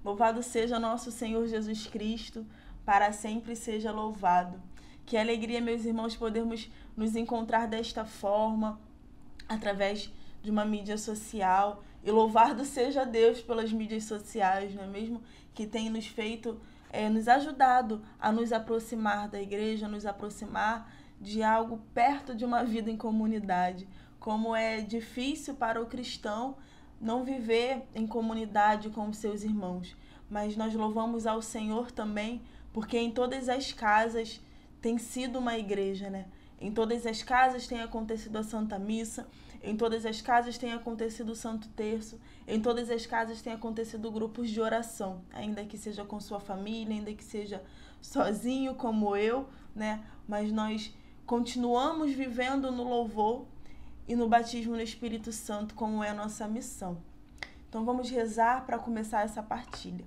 Louvado seja nosso Senhor Jesus Cristo, para sempre seja louvado. Que alegria, meus irmãos, podermos nos encontrar desta forma, através de uma mídia social. E louvado seja Deus pelas mídias sociais, não é mesmo? Que tem nos feito, nos ajudado a nos aproximar da igreja, a nos aproximar de algo perto de uma vida em comunidade. Como é difícil para o cristão não viver em comunidade com os seus irmãos. Mas nós louvamos ao Senhor também, porque em todas as casas tem sido uma igreja, né? Em todas as casas tem acontecido a Santa Missa, em todas as casas tem acontecido o Santo Terço, em todas as casas tem acontecido grupos de oração, ainda que seja com sua família, ainda que seja sozinho como eu, né? Mas nós continuamos vivendo no louvor e no batismo no Espírito Santo, como é a nossa missão. Então vamos rezar para começar essa partilha.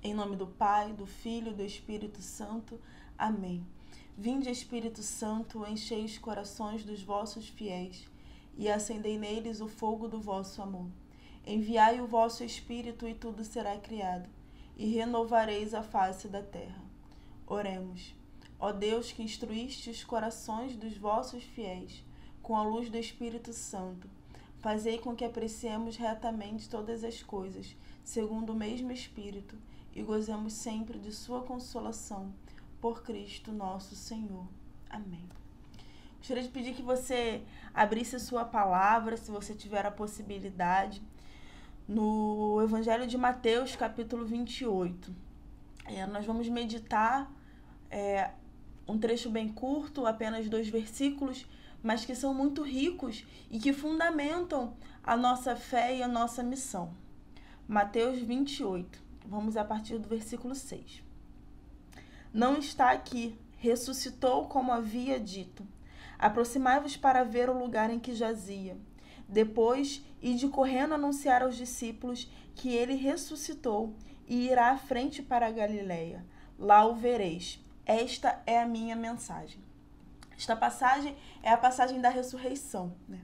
Em nome do Pai, do Filho e do Espírito Santo. Amém. Vinde, Espírito Santo, enchei os corações dos vossos fiéis e acendei neles o fogo do vosso amor. Enviai o vosso Espírito e tudo será criado, e renovareis a face da terra. Oremos. Ó Deus, que instruíste os corações dos vossos fiéis com a luz do Espírito Santo, fazei com que apreciemos retamente todas as coisas, segundo o mesmo Espírito, e gozemos sempre de sua consolação, por Cristo nosso Senhor. Amém. Gostaria de pedir que você abrisse sua palavra, se você tiver a possibilidade, no Evangelho de Mateus, capítulo 28. Nós vamos meditar um trecho bem curto, apenas 2 versículos, mas que são muito ricos e que fundamentam a nossa fé e a nossa missão. Mateus 28, vamos a partir do versículo 6. Não está aqui, ressuscitou como havia dito. Aproximai-vos para ver o lugar em que jazia. Depois, ide correndo anunciar aos discípulos que ele ressuscitou e irá à frente para a Galileia. Lá o vereis. Esta é a minha mensagem. Esta passagem é a passagem da ressurreição, né?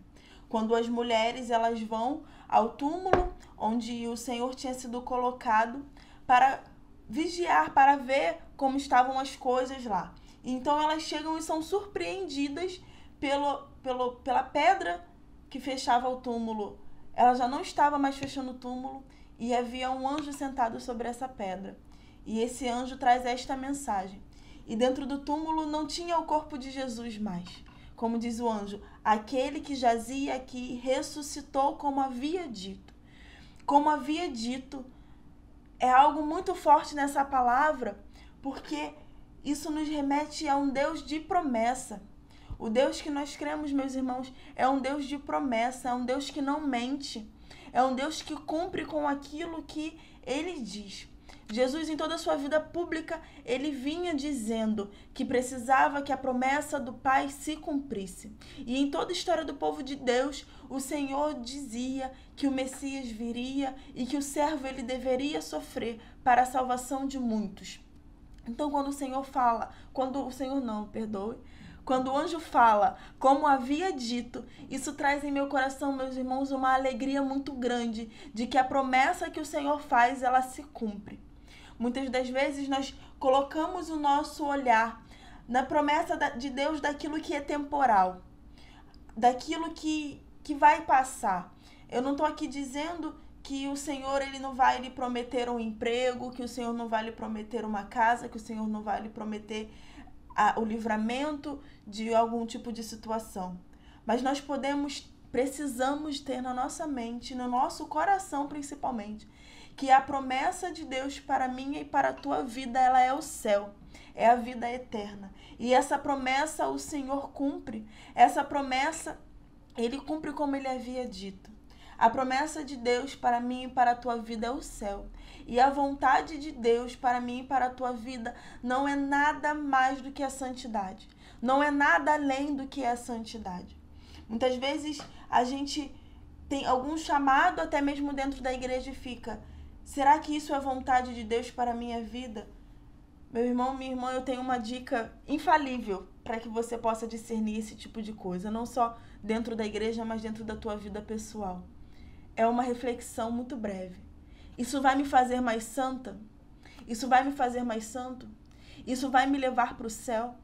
Quando as mulheres elas vão ao túmulo onde o Senhor tinha sido colocado para vigiar, para ver como estavam as coisas lá. Então elas chegam e são surpreendidas pela pedra que fechava o túmulo. Ela já não estava mais fechando o túmulo e havia um anjo sentado sobre essa pedra. E esse anjo traz esta mensagem. E dentro do túmulo não tinha o corpo de Jesus mais. Como diz o anjo, aquele que jazia aqui ressuscitou como havia dito. Como havia dito, é algo muito forte nessa palavra, porque isso nos remete a um Deus de promessa. O Deus que nós cremos, meus irmãos, é um Deus de promessa, é um Deus que não mente, é um Deus que cumpre com aquilo que ele diz. Jesus, em toda a sua vida pública, ele vinha dizendo que precisava que a promessa do Pai se cumprisse. E em toda a história do povo de Deus, o Senhor dizia que o Messias viria e que o servo ele deveria sofrer para a salvação de muitos. Então, quando o anjo fala, como havia dito, isso traz em meu coração, meus irmãos, uma alegria muito grande de que a promessa que o Senhor faz, ela se cumpre. Muitas das vezes nós colocamos o nosso olhar na promessa de Deus daquilo que é temporal, daquilo que vai passar. Eu não estou aqui dizendo que o Senhor ele não vai lhe prometer um emprego, que o Senhor não vai lhe prometer uma casa, que o Senhor não vai lhe prometer o livramento de algum tipo de situação. Mas nós precisamos ter na nossa mente, no nosso coração principalmente, que a promessa de Deus para mim e para a tua vida, ela é o céu, é a vida eterna. E essa promessa o Senhor cumpre. Essa promessa, ele cumpre como ele havia dito. A promessa de Deus para mim e para a tua vida é o céu. E a vontade de Deus para mim e para a tua vida não é nada mais do que a santidade. Não é nada além do que a santidade. Muitas vezes a gente tem algum chamado até mesmo dentro da igreja e fica: será que isso é vontade de Deus para a minha vida? Meu irmão, minha irmã, eu tenho uma dica infalível para que você possa discernir esse tipo de coisa. Não só dentro da igreja, mas dentro da tua vida pessoal. É uma reflexão muito breve. Isso vai me fazer mais santa? Isso vai me fazer mais santo? Isso vai me levar para o céu?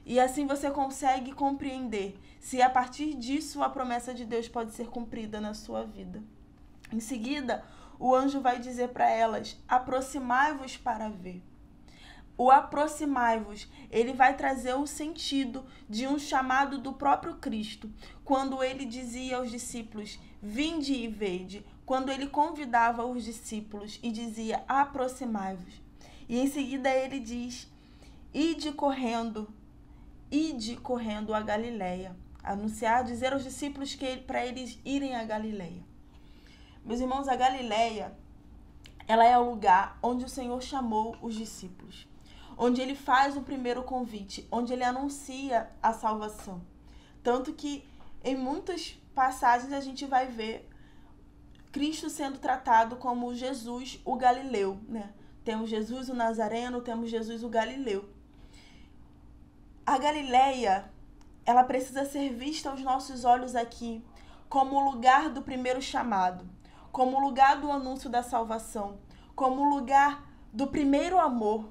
E assim você consegue compreender se a partir disso a promessa de Deus pode ser cumprida na sua vida. Em seguida, o anjo vai dizer para elas: aproximai-vos para ver. O aproximai-vos, ele vai trazer o sentido de um chamado do próprio Cristo, quando ele dizia aos discípulos: vinde e vede, quando ele convidava os discípulos e dizia: aproximai-vos. E em seguida ele diz: ide correndo a Galileia, anunciar, dizer aos discípulos que para eles irem a Galileia. Meus irmãos, a Galileia, ela é o lugar onde o Senhor chamou os discípulos, onde ele faz o primeiro convite, onde ele anuncia a salvação. Tanto que em muitas passagens a gente vai ver Cristo sendo tratado como Jesus, o Galileu, né? Temos Jesus, o Nazareno, temos Jesus, o Galileu. A Galileia, ela precisa ser vista aos nossos olhos aqui como o lugar do primeiro chamado, como o lugar do anúncio da salvação, como o lugar do primeiro amor.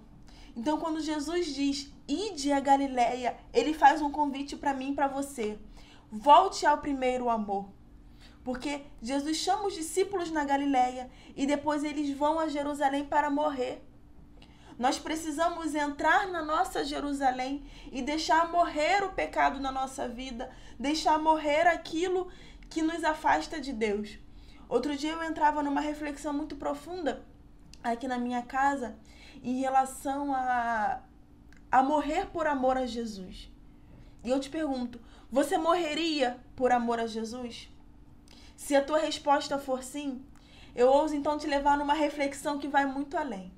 Então, quando Jesus diz, ide a Galileia, ele faz um convite para mim e para você. Volte ao primeiro amor. Porque Jesus chama os discípulos na Galileia e depois eles vão a Jerusalém para morrer. Nós precisamos entrar na nossa Jerusalém e deixar morrer o pecado na nossa vida, deixar morrer aquilo que nos afasta de Deus. Outro dia eu entrava numa reflexão muito profunda aqui na minha casa em relação a morrer por amor a Jesus. E eu te pergunto, você morreria por amor a Jesus? Se a tua resposta for sim, eu ouso então te levar numa reflexão que vai muito além.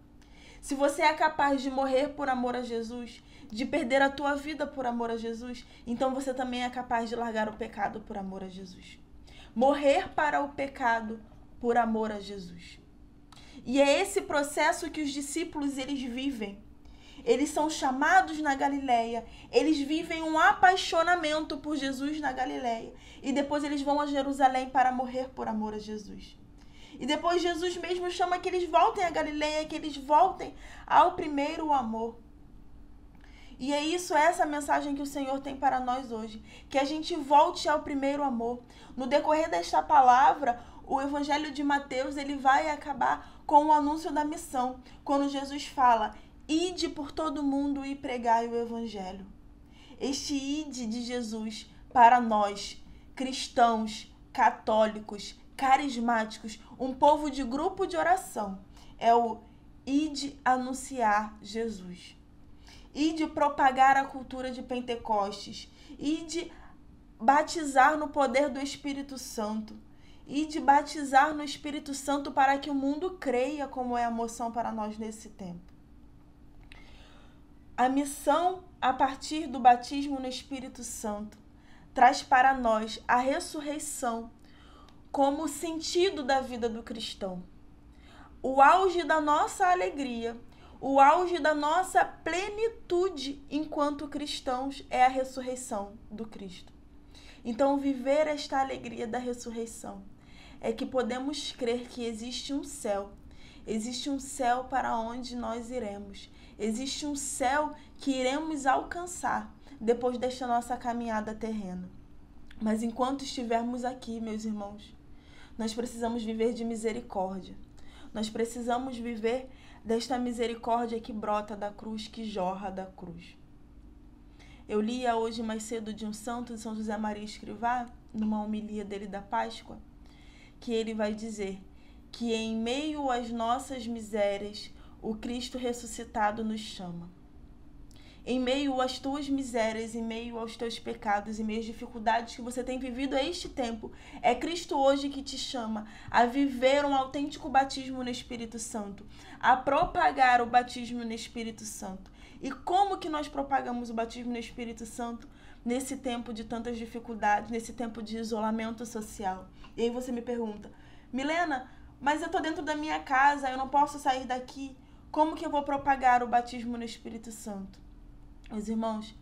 Se você é capaz de morrer por amor a Jesus, de perder a tua vida por amor a Jesus, então você também é capaz de largar o pecado por amor a Jesus. Morrer para o pecado por amor a Jesus. E é esse processo que os discípulos eles vivem. Eles são chamados na Galileia, eles vivem um apaixonamento por Jesus na Galileia e depois eles vão a Jerusalém para morrer por amor a Jesus. E depois Jesus mesmo chama que eles voltem a Galileia, que eles voltem ao primeiro amor. E é isso, essa mensagem que o Senhor tem para nós hoje, que a gente volte ao primeiro amor. No decorrer desta palavra, o Evangelho de Mateus ele vai acabar com o anúncio da missão, quando Jesus fala: ide por todo mundo e pregai o Evangelho. Este ide de Jesus para nós, cristãos, católicos, carismáticos, um povo de grupo de oração, é o ide anunciar Jesus. Ide propagar a cultura de Pentecostes. Ide batizar no poder do Espírito Santo. Ide batizar no Espírito Santo para que o mundo creia, como é a moção para nós nesse tempo. A missão a partir do batismo no Espírito Santo traz para nós a ressurreição como sentido da vida do cristão. O auge da nossa alegria, o auge da nossa plenitude enquanto cristãos é a ressurreição do Cristo. Então, viver esta alegria da ressurreição é que podemos crer que existe um céu para onde nós iremos, existe um céu que iremos alcançar depois desta nossa caminhada terrena. Mas enquanto estivermos aqui, meus irmãos, nós precisamos viver de misericórdia. Nós precisamos viver desta misericórdia que brota da cruz, que jorra da cruz. Eu lia hoje mais cedo de um santo, de São José Maria Escrivá, numa homilia dele da Páscoa, que ele vai dizer que em meio às nossas misérias, o Cristo ressuscitado nos chama. Em meio às tuas misérias, em meio aos teus pecados, em meio às dificuldades que você tem vivido a este tempo, é Cristo hoje que te chama a viver um autêntico batismo no Espírito Santo, a propagar o batismo no Espírito Santo. E como que nós propagamos o batismo no Espírito Santo nesse tempo de tantas dificuldades, nesse tempo de isolamento social? E aí você me pergunta, Milena, mas eu estou dentro da minha casa, eu não posso sair daqui, como que eu vou propagar o batismo no Espírito Santo? Meus irmãos,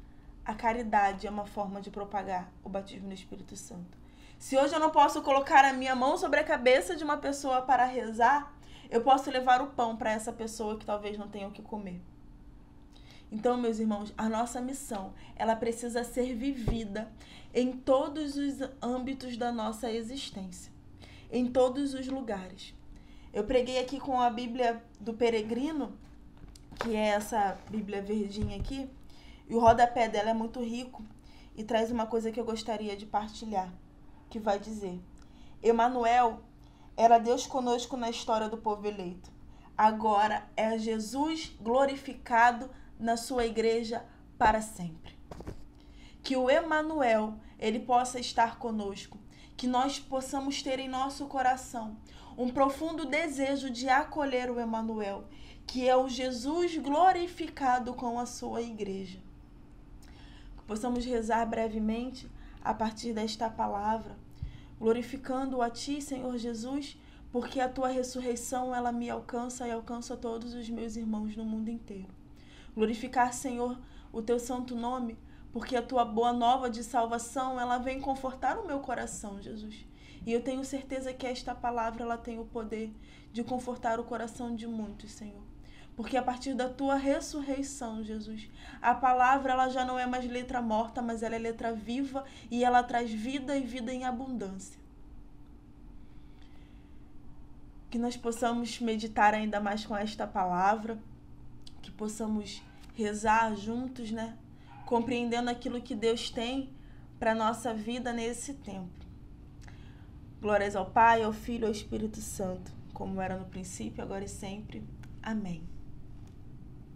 a caridade é uma forma de propagar o batismo no Espírito Santo. Se hoje eu não posso colocar a minha mão sobre a cabeça de uma pessoa para rezar, eu posso levar o pão para essa pessoa que talvez não tenha o que comer. Então, meus irmãos, a nossa missão, ela precisa ser vivida em todos os âmbitos da nossa existência, em todos os lugares. Eu preguei aqui com a Bíblia do Peregrino, que é essa Bíblia verdinha aqui, e o rodapé dela é muito rico e traz uma coisa que eu gostaria de partilhar, que vai dizer: Emanuel era Deus conosco na história do povo eleito. Agora é Jesus glorificado na sua igreja para sempre. Que o Emanuel, ele possa estar conosco, que nós possamos ter em nosso coração um profundo desejo de acolher o Emanuel, que é o Jesus glorificado com a sua igreja. Que possamos rezar brevemente a partir desta palavra, glorificando a Ti, Senhor Jesus, porque a Tua ressurreição, ela me alcança e alcança todos os meus irmãos no mundo inteiro. Glorificar, Senhor, o Teu santo nome, porque a Tua boa nova de salvação, ela vem confortar o meu coração, Jesus. E eu tenho certeza que esta palavra, ela tem o poder de confortar o coração de muitos, Senhor. Porque a partir da Tua ressurreição, Jesus, a palavra, ela já não é mais letra morta, mas ela é letra viva e ela traz vida e vida em abundância. Que nós possamos meditar ainda mais com esta palavra, que possamos rezar juntos, né? Compreendendo aquilo que Deus tem para a nossa vida nesse tempo. Glórias ao Pai, ao Filho e ao Espírito Santo, como era no princípio, agora e sempre. Amém.